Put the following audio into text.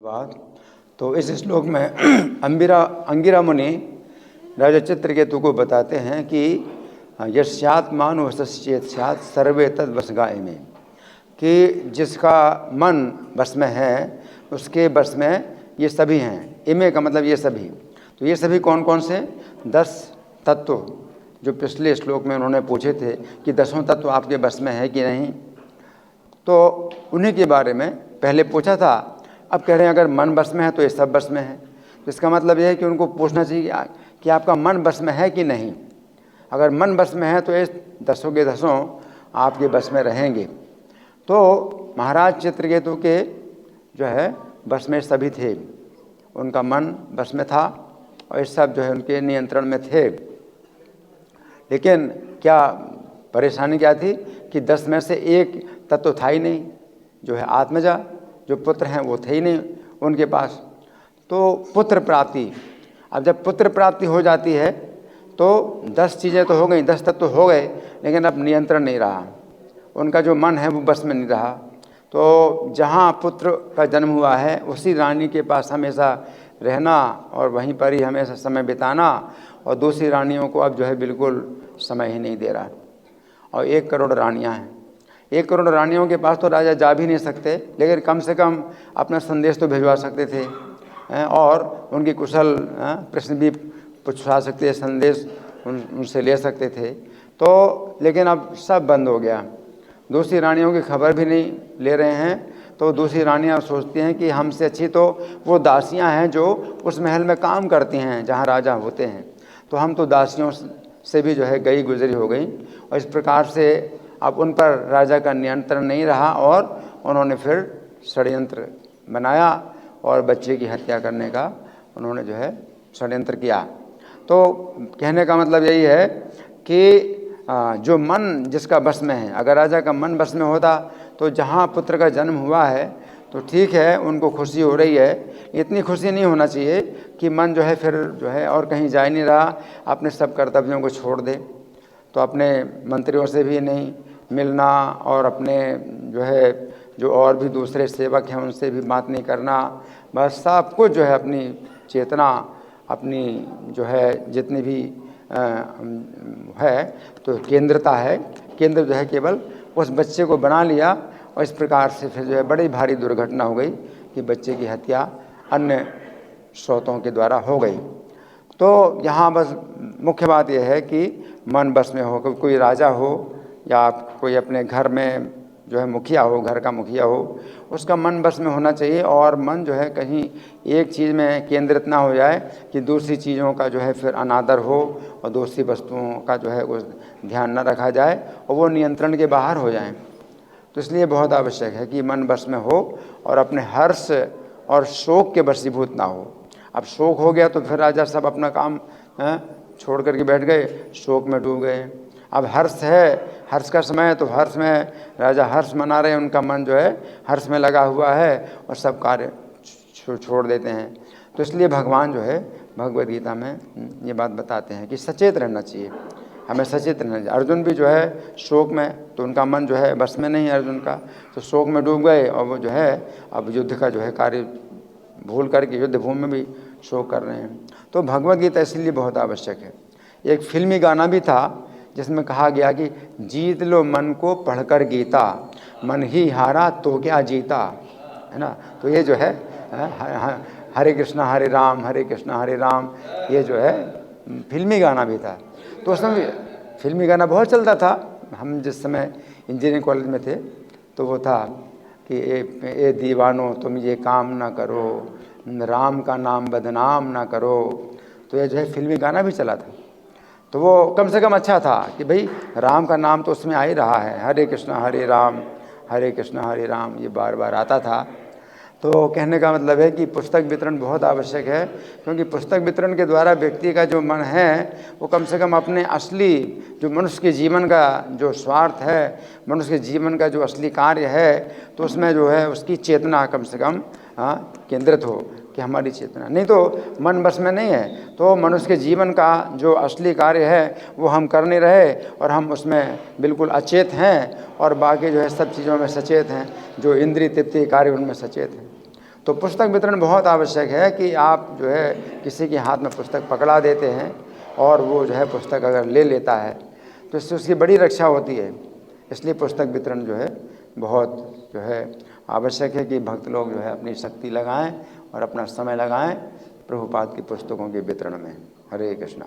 बात। तो इस श्लोक में अंगिरा मुनि राजा चित्रकेतु को बताते हैं कि यस्यात् मानो वशश्चेत स्यात् सर्वे तद वशगा इमे, कि जिसका मन बस में है उसके बस में ये सभी हैं। इमे का मतलब ये सभी। तो ये सभी कौन कौन से? 10 तत्व जो पिछले श्लोक में उन्होंने पूछे थे कि 10 तत्व आपके बस में है कि नहीं, तो उन्हीं के बारे में पहले पूछा था। अब कह रहे हैं अगर मन बस में है तो ये सब बस में है। तो इसका मतलब यह है कि उनको पूछना चाहिए कि आपका मन बस में है कि नहीं। अगर मन बस में है तो ये 10 के 10 आपके बस में रहेंगे। तो महाराज चित्रकेतु के जो है बस में सभी थे, उनका मन बस में था और ये सब जो है उनके नियंत्रण में थे। लेकिन क्या परेशानी क्या थी कि 10 में से एक तत्व था ही नहीं, जो है आत्मजा, जो पुत्र हैं वो थे ही नहीं उनके पास। तो पुत्र प्राप्ति, अब जब पुत्र प्राप्ति हो जाती है तो 10 चीज़ें तो हो गई, 10 तत्व हो गए, लेकिन अब नियंत्रण नहीं रहा, उनका जो मन है वो बस में नहीं रहा। तो जहाँ पुत्र का जन्म हुआ है उसी रानी के पास हमेशा रहना और वहीं पर ही हमेशा समय बिताना, और दूसरी रानियों को अब जो है बिल्कुल समय ही नहीं दे रहा। और 1 करोड़ रानियां हैं, 1 करोड़ रानियों के पास तो राजा जा भी नहीं सकते, लेकिन कम से कम अपना संदेश तो भिजवा सकते थे और उनकी कुशल प्रश्न भी पूछवा सकते, संदेश उनसे ले सकते थे। तो लेकिन अब सब बंद हो गया, दूसरी रानियों की खबर भी नहीं ले रहे हैं। तो दूसरी रानियां सोचती हैं कि हमसे अच्छी तो वो दासियां हैं जो उस महल में काम करती हैं जहां राजा होते हैं, तो हम तो दासियों से भी जो है गई गुजरी हो गई। और इस प्रकार से अब उन पर राजा का नियंत्रण नहीं रहा और उन्होंने फिर षड्यंत्र बनाया और बच्चे की हत्या करने का उन्होंने जो है षड्यंत्र किया। तो कहने का मतलब यही है कि जो मन जिसका बस में है, अगर राजा का मन बस में होता तो जहाँ पुत्र का जन्म हुआ है तो ठीक है, उनको खुशी हो रही है, इतनी खुशी नहीं होना चाहिए कि मन जो है फिर जो है और कहीं जा नहीं रहा, अपने सब कर्तव्यों को छोड़ दे। तो अपने मंत्रियों से भी नहीं मिलना और अपने जो है जो और भी दूसरे सेवक हैं उनसे भी बात नहीं करना, बस सब कुछ जो है अपनी चेतना, अपनी जो है जितनी भी है तो केंद्रता है, केंद्र जो है केवल उस बच्चे को बना लिया। और इस प्रकार से फिर जो है बड़ी भारी दुर्घटना हो गई कि बच्चे की हत्या अन्य स्रोतों के द्वारा हो गई। तो यहाँ बस मुख्य बात यह है कि मन बस में हो, कोई राजा हो या कोई अपने घर में जो है मुखिया हो, घर का मुखिया हो, उसका मन बस में होना चाहिए और मन जो है कहीं एक चीज़ में केंद्रित ना हो जाए कि दूसरी चीज़ों का जो है फिर अनादर हो और दूसरी वस्तुओं का जो है उस ध्यान न रखा जाए और वो नियंत्रण के बाहर हो जाए। तो इसलिए बहुत आवश्यक है कि मन बस में हो और अपने हर्ष और शोक के वशीभूत ना हो। अब शोक हो गया तो फिर राजा सब अपना काम छोड़ करके बैठ गए, शोक में डूब गए। अब हर्ष है, हर्ष का समय है तो हर्ष में राजा हर्ष मना रहे हैं, उनका मन जो है हर्ष में लगा हुआ है और सब कार्य छोड़ देते हैं। तो इसलिए भगवान जो है भगवद गीता में ये बात बताते हैं कि सचेत रहना चाहिए, हमें सचेत रहना चाहिए। अर्जुन भी जो है शोक में, तो उनका मन जो है बस में नहीं है अर्जुन का, तो शोक में डूब गए और वो जो है अब युद्ध का जो है कार्य भूल करके युद्ध भूमि में भी शोक कर रहे हैं। तो भगवद गीता इसलिए बहुत आवश्यक है। एक फिल्मी गाना भी था जिसमें कहा गया कि जीत लो मन को पढ़कर गीता, मन ही हारा तो क्या जीता, है ना। तो ये जो है हरे कृष्णा हरे राम, हरे कृष्णा हरे राम, ये जो है फिल्मी गाना भी था। तो उस समय फिल्मी गाना बहुत चलता था। हम जिस समय इंजीनियरिंग कॉलेज में थे तो वो था कि ए दीवानो तुम ये काम ना करो, राम का नाम बदनाम ना करो। तो ये जो है फिल्मी गाना भी चला था। तो वो कम से कम अच्छा था कि भाई राम का नाम तो उसमें आ ही रहा है, हरे कृष्णा हरे राम, हरे कृष्णा हरे राम, ये बार बार आता था। तो कहने का मतलब है कि पुस्तक वितरण बहुत आवश्यक है, क्योंकि पुस्तक वितरण के द्वारा व्यक्ति का जो मन है वो कम से कम अपने असली जो मनुष्य के जीवन का जो स्वार्थ है, मनुष्य के जीवन का जो असली कार्य है, तो उसमें जो है उसकी चेतना कम से कम केंद्रित हो कि हमारी चेतना। नहीं तो मन बस में नहीं है तो मनुष्य के जीवन का जो असली कार्य है वो हम कर नहीं रहे और हम उसमें बिल्कुल अचेत हैं और बाकी जो है सब चीज़ों में सचेत हैं, जो इंद्रिय तृप्ति कार्य उनमें सचेत हैं। तो पुस्तक वितरण बहुत आवश्यक है कि आप जो है किसी के हाथ में पुस्तक पकड़ा देते हैं और वो जो है पुस्तक अगर ले लेता है तो इससे उसकी बड़ी रक्षा होती है। इसलिए पुस्तक वितरण जो है बहुत जो है आवश्यक है कि भक्त लोग जो है अपनी शक्ति लगाएं और अपना समय लगाएं प्रभुपाद की पुस्तकों के वितरण में। हरे कृष्णा।